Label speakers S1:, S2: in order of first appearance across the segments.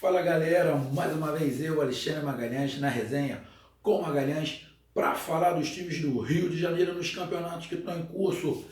S1: Fala galera, mais uma vez eu, Alexandre Magalhães, na resenha com Magalhães para falar dos times do Rio de Janeiro nos campeonatos que estão em curso.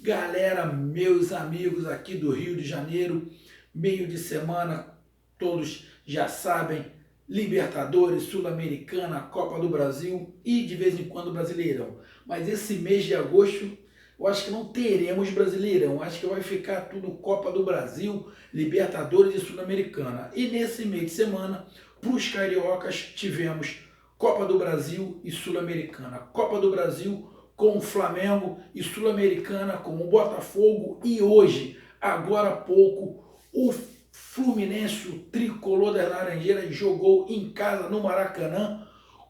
S1: Galera, meus amigos aqui do Rio de Janeiro, meio de semana, todos já sabem, Libertadores, Sul-Americana, Copa do Brasil e de vez em quando Brasileirão. Mas esse mês de agosto eu acho que não teremos Brasileirão, acho que vai ficar tudo Copa do Brasil, Libertadores e Sul-Americana. E nesse meio de semana, para os cariocas, tivemos Copa do Brasil e Sul-Americana. Copa do Brasil com o Flamengo e Sul-Americana com o Botafogo. E hoje, agora há pouco, o Fluminense, o tricolor das Laranjeiras, jogou em casa no Maracanã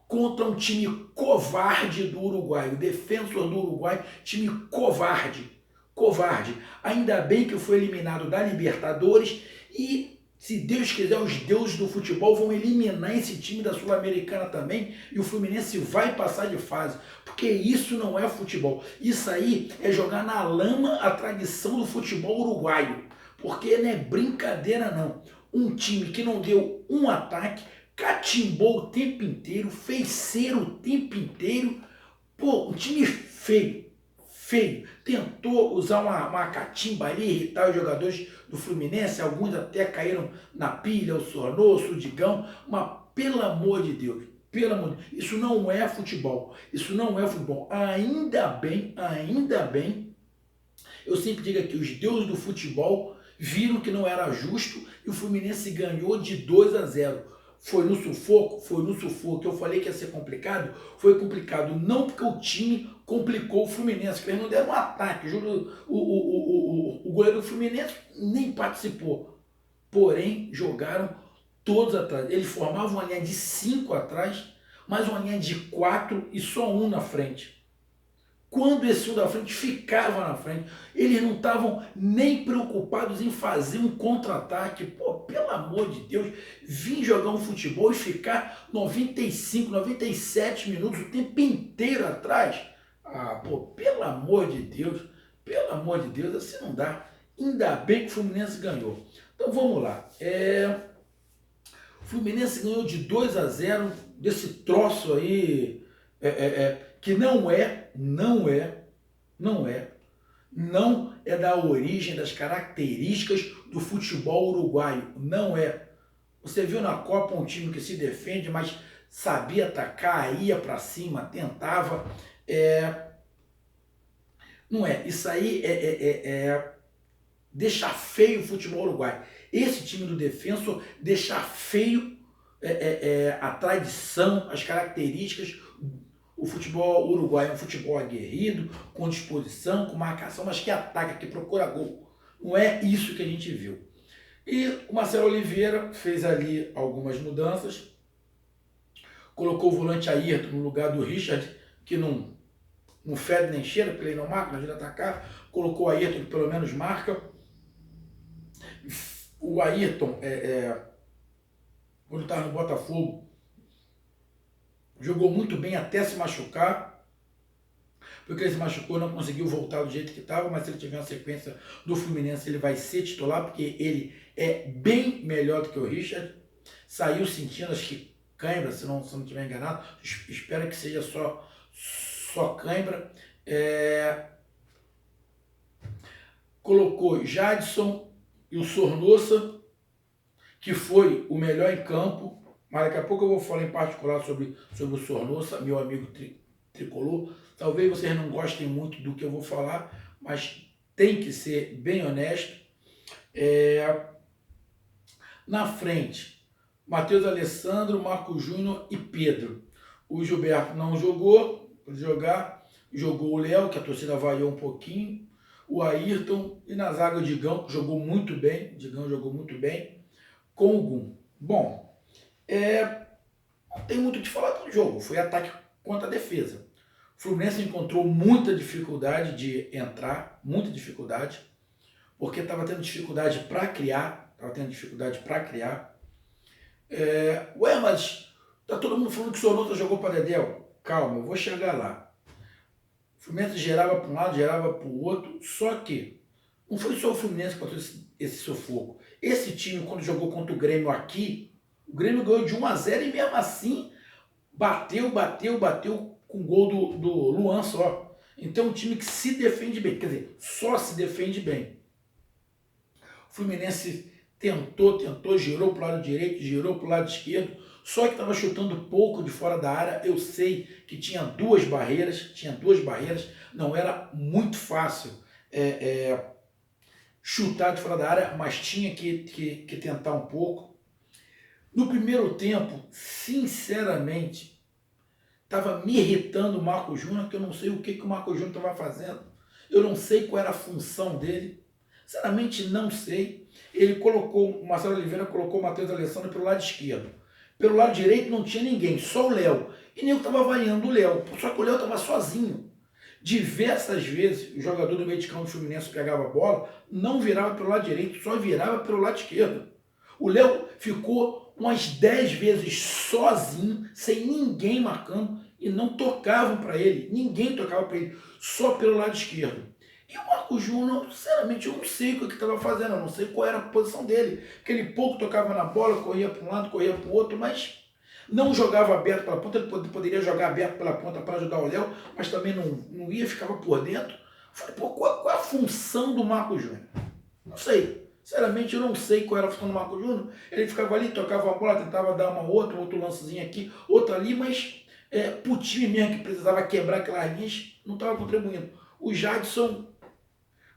S1: contra um time covarde do Uruguai, o Defensor do Uruguai, time covarde, covarde. Ainda bem que foi eliminado da Libertadores e, se Deus quiser, os deuses do futebol vão eliminar esse time da Sul-Americana também e o Fluminense vai passar de fase, porque isso não é futebol. Isso aí é jogar na lama a tradição do futebol uruguaio, porque não é brincadeira não. Um time que não deu um ataque, catimbou o tempo inteiro, fez cera o tempo inteiro. Pô, um time feio, feio. Tentou usar uma catimba ali, irritar os jogadores do Fluminense, alguns até caíram na pilha, o Sornoso, o Digão, mas pelo amor de Deus, pelo amor de Deus, isso não é futebol, isso não é futebol. Ainda bem, eu sempre digo aqui, os deuses do futebol viram que não era justo e o Fluminense ganhou de 2-0. Foi no sufoco? Foi no sufoco. Eu falei que ia ser complicado? Foi complicado. Não porque o time complicou o Fluminense, porque eles não deram um ataque. Juro, o goleiro do Fluminense nem participou. Porém, jogaram todos atrás. Eles formavam uma linha de 5 atrás, mais uma linha de 4 e só um na frente. Quando esse um da frente ficava na frente, eles não estavam nem preocupados em fazer um contra-ataque. Pô, pelo amor de Deus, vir jogar um futebol e ficar 95, 97 minutos o tempo inteiro atrás. Ah, pô, pelo amor de Deus, assim não dá. Ainda bem que o Fluminense ganhou. Então vamos lá. O Fluminense ganhou de 2-0 desse troço aí, que não é da origem, das características do futebol uruguaio. Não é. Você viu na Copa um time que se defende, mas sabia atacar, ia para cima, tentava. Não é. Isso aí deixa feio o futebol uruguaio. Esse time do Defensor deixa feio a tradição, as características. O futebol uruguaio é um futebol aguerrido, com disposição, com marcação, mas que ataca, que procura gol. Não é isso que a gente viu. E o Marcelo Oliveira fez ali algumas mudanças, colocou o volante Ayrton no lugar do Richard, que não fede nem cheira, porque ele não marca, não ajuda a atacar, colocou o Ayrton, que pelo menos marca. O Ayrton, quando estava no Botafogo, jogou muito bem até se machucar, porque ele se machucou, não conseguiu voltar do jeito que estava, mas se ele tiver uma sequência do Fluminense, ele vai ser titular, porque ele é bem melhor do que o Richard. Saiu sentindo, acho que cãibra, se não estiver enganado, espero que seja só cãibra. Colocou Jadson e o Sornosa, que foi o melhor em campo, mas daqui a pouco eu vou falar em particular sobre o Sornosa, meu amigo tricolor. Talvez vocês não gostem muito do que eu vou falar, mas tem que ser bem honesto. Na frente, Matheus Alessandro, Marco Júnior e Pedro. O Gilberto não jogou, jogou o Léo, que a torcida vaiou um pouquinho, o Ayrton, e na zaga o Digão, que jogou muito bem, com o Gum. Bom, não tem muito o que falar do jogo, foi ataque contra a defesa. O Fluminense encontrou muita dificuldade de entrar, porque estava tendo dificuldade para criar. Mas tá todo mundo falando que o Sornosa jogou para Dedéu. Calma, eu vou chegar lá. O Fluminense gerava para um lado, gerava para o outro, só que não foi só o Fluminense que passou esse sufoco. Esse time, quando jogou contra o Grêmio aqui, o Grêmio ganhou de 1-0 e mesmo assim bateu com o gol do Luan só. Então é um time que se defende bem, quer dizer, só se defende bem. O Fluminense tentou, girou para o lado direito, girou para o lado esquerdo, só que estava chutando pouco de fora da área. Eu sei que tinha duas barreiras, não era muito fácil chutar de fora da área, mas tinha que tentar um pouco. No primeiro tempo, sinceramente, estava me irritando o Marco Júnior, que eu não sei o que o Marco Júnior estava fazendo, eu não sei qual era a função dele, sinceramente não sei. O Marcelo Oliveira colocou o Matheus Alessandro pelo lado esquerdo. Pelo lado direito não tinha ninguém, só o Léo. E nem eu estava vaiando o Léo, só que o Léo estava sozinho. Diversas vezes o jogador do meio de campo do Fluminense pegava a bola, não virava pelo lado direito, só virava pelo lado esquerdo. O Léo ficou umas 10 vezes sozinho, sem ninguém marcando, e não tocavam para ele, ninguém tocava para ele, só pelo lado esquerdo. E o Marco Júnior, sinceramente, eu não sei o que estava fazendo, eu não sei qual era a posição dele, porque ele pouco tocava na bola, corria para um lado, corria para o outro, mas não jogava aberto pela ponta. Ele poderia jogar aberto pela ponta para ajudar o Léo, mas também não ia, ficava por dentro. Falei, pô, qual é a função do Marco Júnior? Não sei. Sinceramente, eu não sei qual era a função do Marco Júnior. Ele ficava ali, tocava a bola, tentava dar outro lancezinho aqui, outro ali, mas pro time mesmo que precisava quebrar aquelas linhas, não estava contribuindo. O Jadson,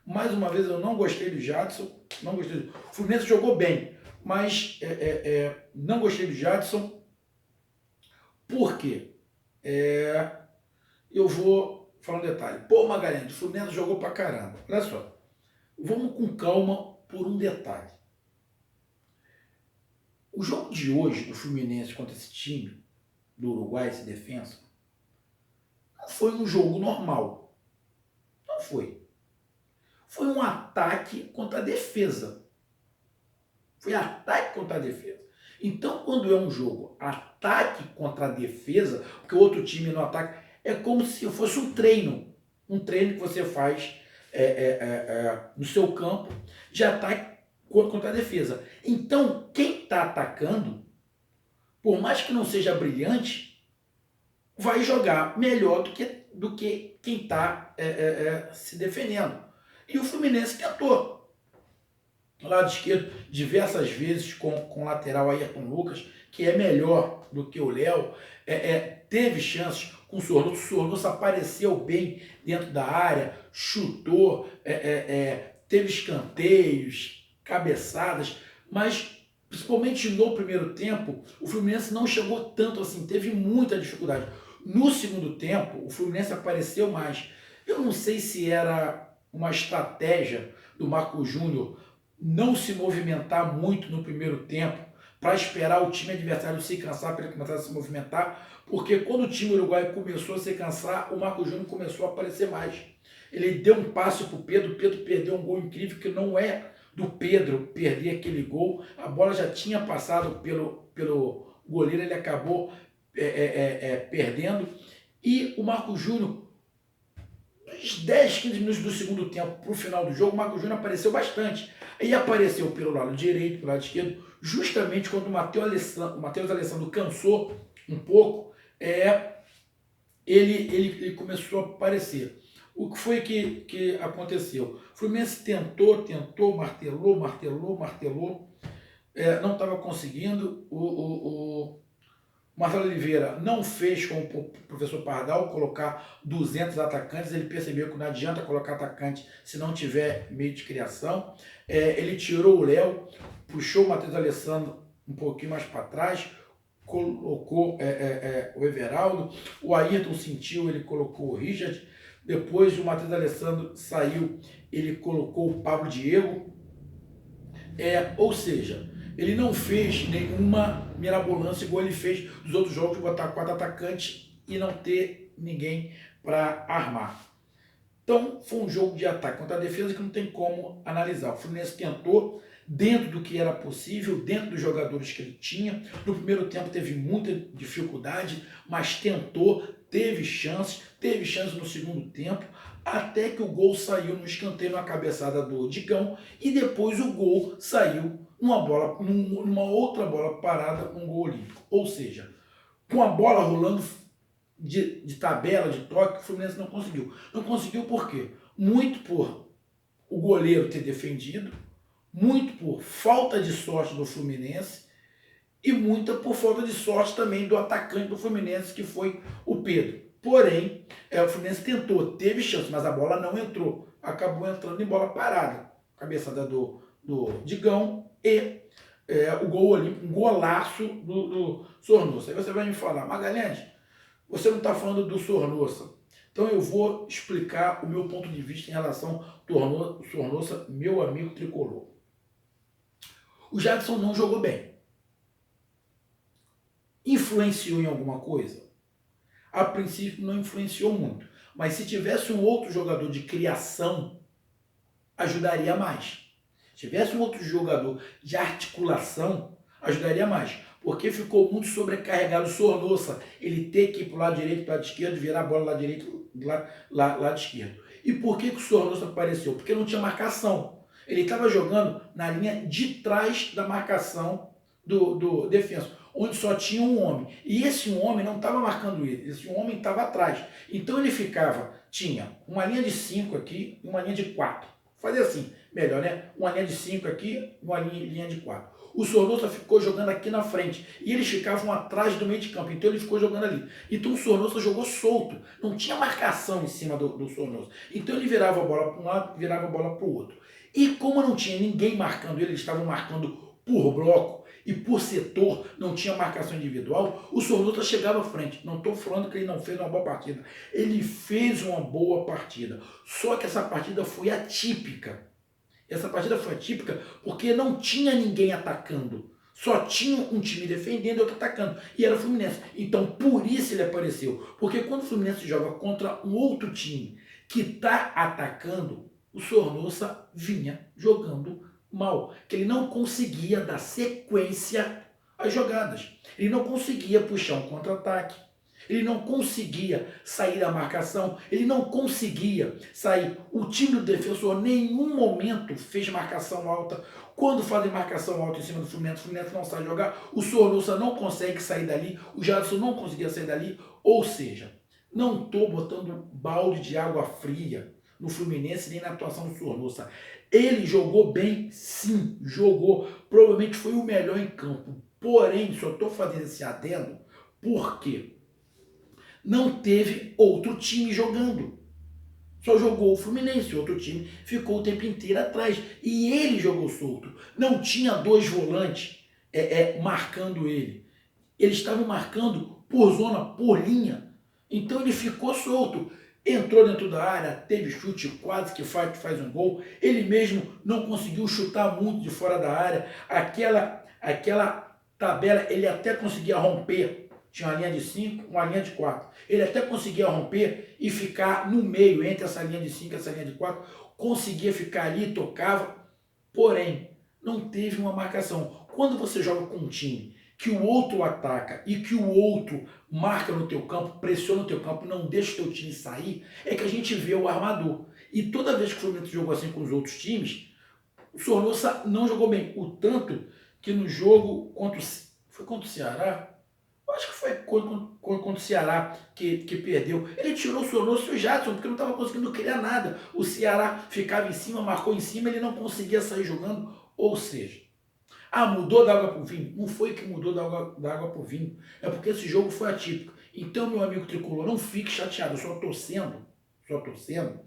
S1: mais uma vez, eu não gostei do Jadson, não gostei do... O Fluminense jogou bem, mas não gostei do Jadson. Por quê? Eu vou falar um detalhe. Pô, Magalhães, o Fluminense jogou pra caramba. Olha só, vamos com calma por um detalhe. O jogo de hoje do Fluminense contra esse time do Uruguai, esse defensa, não foi um jogo normal. Não foi. Foi um ataque contra a defesa. Foi ataque contra a defesa. Então, quando é um jogo ataque contra a defesa, porque o outro time no ataque, é como se fosse um treino que você faz no seu campo de ataque contra a defesa. Então, quem está atacando, por mais que não seja brilhante, vai jogar melhor do que quem está se defendendo. E o Fluminense tentou. No lado esquerdo, diversas vezes com o lateral Ayrton Lucas, que é melhor do que o Léo, teve chances com o Sornosa. O Sornosa apareceu bem dentro da área, chutou, teve escanteios, cabeçadas, mas principalmente no primeiro tempo, o Fluminense não chegou tanto assim, teve muita dificuldade. No segundo tempo, o Fluminense apareceu mais. Eu não sei se era uma estratégia do Marco Júnior não se movimentar muito no primeiro tempo, para esperar o time adversário se cansar para ele começar a se movimentar, porque quando o time uruguaio começou a se cansar, o Marco Júnior começou a aparecer mais. Ele deu um passe para o Pedro perdeu um gol incrível, que não é do Pedro perder aquele gol, a bola já tinha passado pelo goleiro, ele acabou perdendo, e o Marco Júnior, dos 10, 15 minutos do segundo tempo para o final do jogo, o Marco Júnior apareceu bastante. Aí apareceu pelo lado direito, pelo lado esquerdo, justamente quando o Matheus Alessandro cansou um pouco, ele começou a aparecer. O que foi que aconteceu? O Fluminense tentou, martelou, não estava conseguindo. O Marcelo Oliveira não fez com o professor Pardal colocar 200 atacantes, ele percebeu que não adianta colocar atacante se não tiver meio de criação. Ele tirou o Léo, puxou o Matheus Alessandro um pouquinho mais para trás, colocou o Everaldo, o Ayrton sentiu, ele colocou o Richard, depois o Matheus Alessandro saiu, ele colocou o Pablo Diego, ou seja, ele não fez nenhuma mirabolância igual ele fez dos outros jogos, de botar 4 atacantes e não ter ninguém para armar. Então, foi um jogo de ataque contra a defesa que não tem como analisar. O Fluminense tentou, dentro do que era possível, dentro dos jogadores que ele tinha. No primeiro tempo teve muita dificuldade, mas tentou, teve chances no segundo tempo. até que o gol saiu no escanteio, na cabeçada do Digão, e depois o gol saiu numa outra bola parada, um gol olímpico. Ou seja, com a bola rolando de tabela, de toque, o Fluminense não conseguiu. Não conseguiu por quê? Muito por o goleiro ter defendido, muito por falta de sorte do Fluminense e muita por falta de sorte também do atacante do Fluminense, que foi o Pedro. Porém, o Fluminense tentou, teve chance, mas a bola não entrou. Acabou entrando em bola parada. Cabeçada do Digão e o gol olímpico, um golaço do Sornosa. Aí você vai me falar, Magalhães, você não está falando do Sornosa. Então eu vou explicar o meu ponto de vista em relação ao Sornosa, meu amigo tricolor. O Jadson não jogou bem. Influenciou em alguma coisa? A princípio não influenciou muito. Mas se tivesse um outro jogador de criação, ajudaria mais. Se tivesse um outro jogador de articulação, ajudaria mais. Porque ficou muito sobrecarregado o Sornosa. Ele ter que ir para o lado direito, para o lado esquerdo, virar a bola lá direito, lado esquerdo. E por que o Sornosa apareceu? Porque não tinha marcação. Ele estava jogando na linha de trás da marcação do defensa, onde só tinha um homem. E esse um homem não estava marcando ele, esse um homem estava atrás. Então ele tinha uma linha de 5 aqui e uma linha de 4. Fazer assim, melhor, né? Uma linha de 5 aqui, uma linha de 4. O Sornosa ficou jogando aqui na frente e eles ficavam atrás do meio de campo, então ele ficou jogando ali. Então o Sornosa jogou solto, não tinha marcação em cima do Sornosa. Então ele virava a bola para um lado, virava a bola para o outro. E como não tinha ninguém marcando ele, eles estavam marcando por bloco e por setor, não tinha marcação individual, o Sornosa chegava à frente. Não estou falando que ele não fez uma boa partida. Ele fez uma boa partida. Só que essa partida foi atípica. Essa partida foi atípica porque não tinha ninguém atacando. Só tinha um time defendendo e outro atacando. E era o Fluminense. Então, por isso ele apareceu. Porque quando o Fluminense joga contra um outro time que está atacando, o Sornosa vinha jogando mal. Que ele não conseguia dar sequência às jogadas. Ele não conseguia puxar um contra-ataque. Ele não conseguia sair da marcação, ele não conseguia sair. O time do defensor em nenhum momento fez marcação alta. Quando fazem marcação alta em cima do Fluminense, o Fluminense não sabe jogar, o Sornosa não consegue sair dali, o Jadson não conseguia sair dali. Ou seja, não estou botando balde de água fria no Fluminense nem na atuação do Sornosa. Ele jogou bem, sim, jogou. Provavelmente foi o melhor em campo. Porém, só estou fazendo esse adendo porque não teve outro time jogando. Só jogou o Fluminense, outro time ficou o tempo inteiro atrás. E ele jogou solto. Não tinha dois volantes marcando ele. Eles estavam marcando por zona, por linha. Então ele ficou solto. Entrou dentro da área, teve chute, quase que faz um gol. Ele mesmo não conseguiu chutar muito de fora da área. Aquela tabela, ele até conseguia romper. Tinha uma linha de 5, uma linha de 4. Ele até conseguia romper e ficar no meio, entre essa linha de 5 e essa linha de 4. Conseguia ficar ali, tocava. Porém, não teve uma marcação. Quando você joga com um time que o outro ataca e que o outro marca no teu campo, pressiona no teu campo, não deixa o teu time sair, é que a gente vê o armador. E toda vez que o Fluminense jogou assim com os outros times, o Sornosa não jogou bem. O tanto que no jogo foi contra o Ceará, acho que foi contra o Ceará que perdeu. Ele tirou o Sornosa e o Jadson, porque não estava conseguindo criar nada. O Ceará ficava em cima, marcou em cima, ele não conseguia sair jogando. Ou seja, mudou da água para o vinho? Não foi que mudou da água para o vinho. É porque esse jogo foi atípico. Então, meu amigo tricolor, não fique chateado. Eu só estou sendo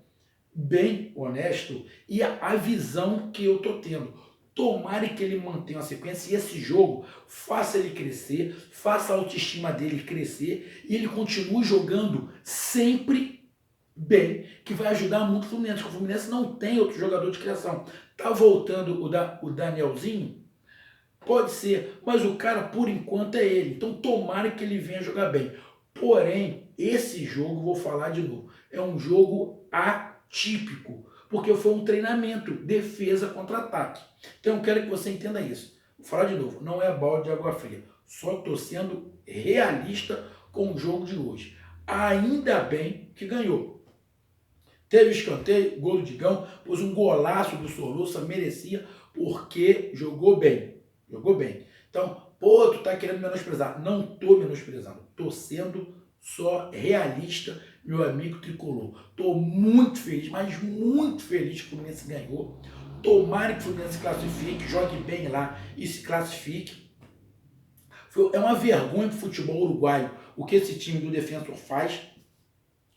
S1: bem honesto e a visão que eu estou tendo. Tomara que ele mantenha a sequência e esse jogo faça ele crescer, faça a autoestima dele crescer e ele continue jogando sempre bem, que vai ajudar muito o Fluminense, porque o Fluminense não tem outro jogador de criação. Tá voltando o Danielzinho? Pode ser, mas o cara por enquanto é ele. Então tomara que ele venha jogar bem. Porém, esse jogo, vou falar de novo, é um jogo atípico. Porque foi um treinamento, defesa contra ataque. Então eu quero que você entenda isso. Vou falar de novo, não é balde de água fria. Só estou sendo realista com o jogo de hoje. Ainda bem que ganhou. Teve escanteio, gol do Digão, pôs um golaço do Sornosa, merecia, porque jogou bem. Jogou bem. Então, pô, tu tá querendo menosprezar. Não tô menosprezando. Tô sendo só realista, meu amigo tricolor. Tô muito feliz, mas muito feliz que o Fluminense ganhou. Tomara que o Fluminense classifique, jogue bem lá e se classifique. É uma vergonha pro futebol uruguaio o que esse time do Defensor faz.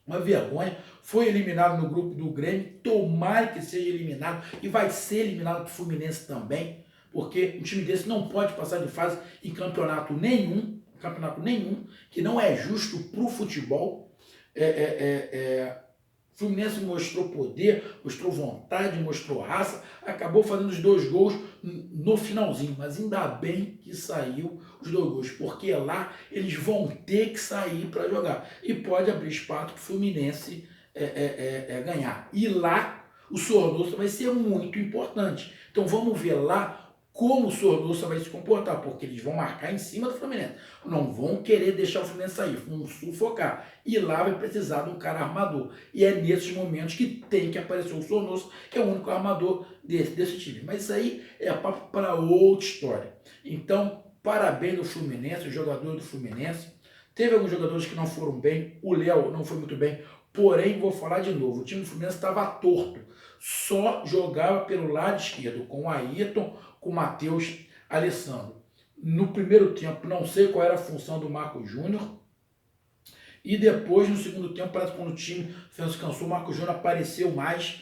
S1: Uma vergonha. Foi eliminado no grupo do Grêmio. Tomara que seja eliminado. E vai ser eliminado pro Fluminense também. Porque um time desse não pode passar de fase em campeonato nenhum. Campeonato nenhum. Que não é justo pro futebol. Fluminense mostrou poder, mostrou vontade, mostrou raça, acabou fazendo os 2 gols no finalzinho, mas ainda bem que saiu os 2 gols, porque lá eles vão ter que sair para jogar e pode abrir espaço para o Fluminense ganhar. E lá o Sornosa vai ser muito importante. Então vamos ver lá como o Sornosa vai se comportar, porque eles vão marcar em cima do Fluminense. Não vão querer deixar o Fluminense sair, vão sufocar. E lá vai precisar de um cara armador. E é nesses momentos que tem que aparecer o Sornosa, que é o único armador desse time. Mas isso aí é papo para outra história. Então, parabéns ao Fluminense, o jogador do Fluminense. Teve alguns jogadores que não foram bem, o Léo não foi muito bem, porém, vou falar de novo, o time do Fluminense estava torto. Só jogava pelo lado esquerdo, com o Ayrton, com o Matheus Alessandro. No primeiro tempo, não sei qual era a função do Marcos Júnior. E depois, no segundo tempo, parece que quando o time se cansou, o Marcos Júnior apareceu mais.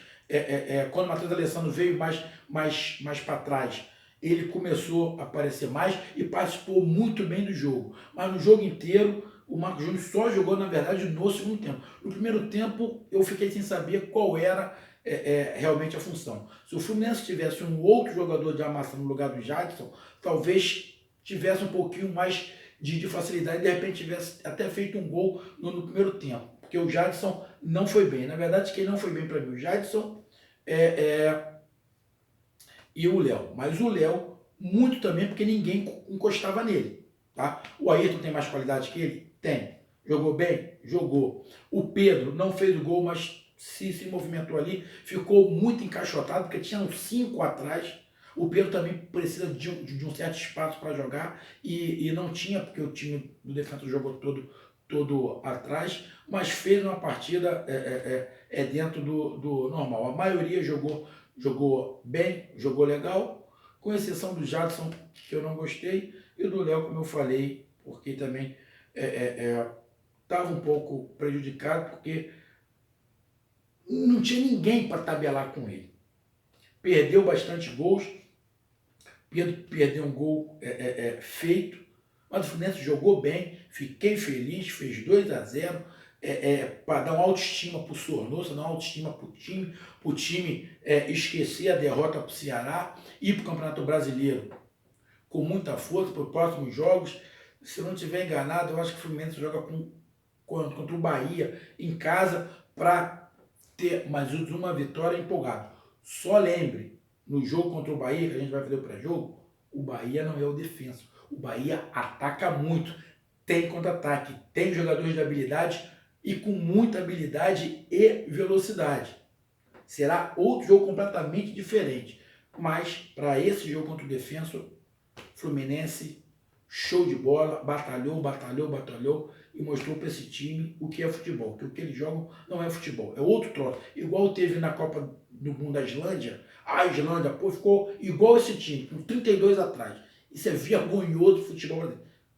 S1: Quando o Matheus Alessandro veio mais para trás, ele começou a aparecer mais e participou muito bem do jogo. Mas no jogo inteiro, o Marcos Júnior só jogou, na verdade, no segundo tempo. No primeiro tempo, eu fiquei sem saber qual era realmente a função. Se o Fluminense tivesse um outro jogador de armação no lugar do Jadson, talvez tivesse um pouquinho mais de facilidade, de repente tivesse até feito um gol no primeiro tempo, porque o Jadson não foi bem. Na verdade, quem não foi bem para mim, o Jadson e o Léo. Mas o Léo, muito também, porque ninguém encostava nele. Tá? O Ayrton tem mais qualidade que ele? Tem. Jogou bem? Jogou. O Pedro não fez o gol, mas se movimentou ali, ficou muito encaixotado, porque tinha uns 5 atrás. O Pedro também precisa de um certo espaço para jogar e não tinha, porque o time do Defensor jogou todo atrás, mas fez uma partida dentro do normal. A maioria jogou bem, jogou legal, com exceção do Jadson, que eu não gostei, e do Léo, como eu falei, porque também estava um pouco prejudicado, porque não tinha ninguém para tabelar com ele. Perdeu bastante gols, Pedro perdeu um gol feito, mas o Fluminense jogou bem, fiquei feliz, fez 2-0, para dar uma autoestima para o Sornosa, dar uma autoestima para o time esquecer a derrota para o Ceará, ir para o Campeonato Brasileiro com muita força para os próximos jogos. Se eu não estiver enganado, eu acho que o Fluminense joga contra o Bahia em casa para ter mais uma vitória empolgada. Só lembre, no jogo contra o Bahia, que a gente vai fazer o pré-jogo, o Bahia não é o defensa. O Bahia ataca muito, tem contra-ataque, tem jogadores de habilidade e com muita habilidade e velocidade. Será outro jogo completamente diferente. Mas, para esse jogo contra o Defensor, Fluminense, show de bola, batalhou e mostrou para esse time o que é futebol. Que o que eles jogam não é futebol, é outro troço. Igual teve na Copa do Mundo da Islândia, a Islândia ficou igual esse time, com 32 atrás. Isso é vergonhoso do futebol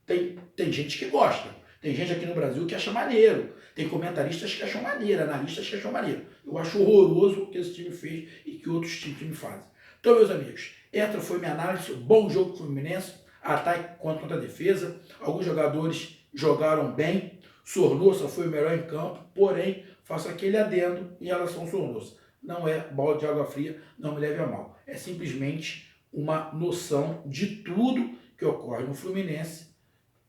S1: brasileiro. Tem gente que gosta. Tem gente aqui no Brasil que acha maneiro. Tem comentaristas que acham maneiro, analistas que acham maneiro. Eu acho horroroso o que esse time fez e que outros times fazem. Então, meus amigos, essa foi minha análise. Bom jogo do Fluminense, ataque contra a defesa. Alguns jogadores jogaram bem. Sornosa foi o melhor em campo, porém, faço aquele adendo em relação ao Sornosa. Não é balde de água fria, não me leve a mal. É simplesmente uma noção de tudo que ocorre no Fluminense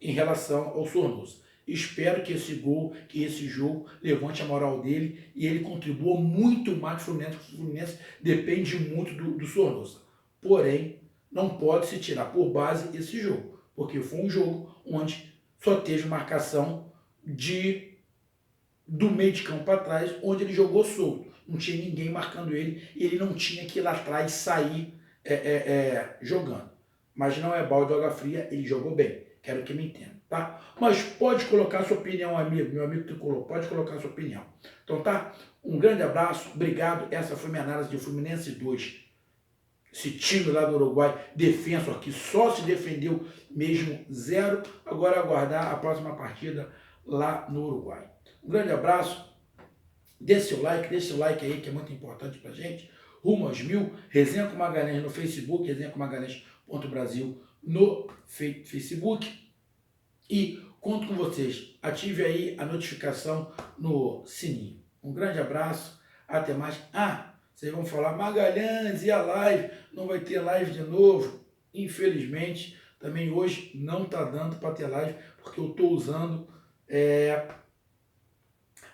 S1: em relação ao Sornosa. Espero que esse gol, que esse jogo levante a moral dele e ele contribua muito mais para o Fluminense, porque o Fluminense depende muito do Sornosa. Porém, não pode se tirar por base esse jogo, porque foi um jogo onde só teve marcação do meio de campo para trás, onde ele jogou solto. não tinha ninguém marcando ele e ele não tinha que ir lá atrás sair jogando. Mas não é balde de água fria, ele jogou bem. Quero que me entenda, tá? Mas pode colocar sua opinião, amigo, meu amigo tricolor, pode colocar sua opinião. Então tá? Um grande abraço, obrigado. Essa foi minha análise de Fluminense 2. Esse time lá do Uruguai, defensor aqui, só se defendeu mesmo 0. Agora aguardar a próxima partida lá no Uruguai. Um grande abraço. Deixe seu like aí, que é muito importante pra gente. Rumo aos 1000. Resenha com Magalhães no Facebook, resenha com Magalhães.Brasil no Facebook. E conto com vocês. Ative aí a notificação no sininho. Um grande abraço. Até mais. Vocês vão falar, Magalhães, e a live? Não vai ter live de novo? Infelizmente, também hoje não está dando para ter live, porque eu estou usando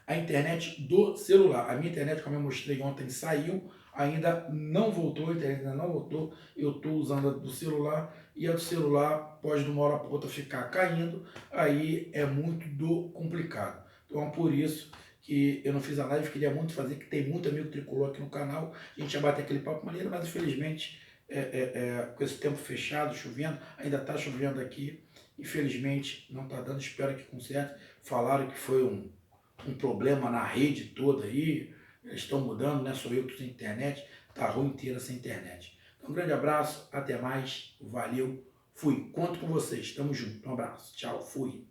S1: a internet do celular. A minha internet, como eu mostrei ontem, saiu, ainda não voltou, a internet ainda não voltou. Eu estou usando a do celular e a do celular pode de uma hora para outra ficar caindo, aí é muito complicado. Então, por isso que eu não fiz a live, queria muito fazer, que tem muito amigo tricolor aqui no canal, a gente ia bater aquele papo maneiro, mas infelizmente, com esse tempo fechado, chovendo, ainda está chovendo aqui, infelizmente não está dando, espero que conserte. Falaram que foi um problema na rede toda aí, eles estão mudando, não é só eu que tenho internet, tá a rua inteira sem internet. Então, um grande abraço, até mais, valeu, fui, conto com vocês, tamo junto, um abraço, tchau, fui.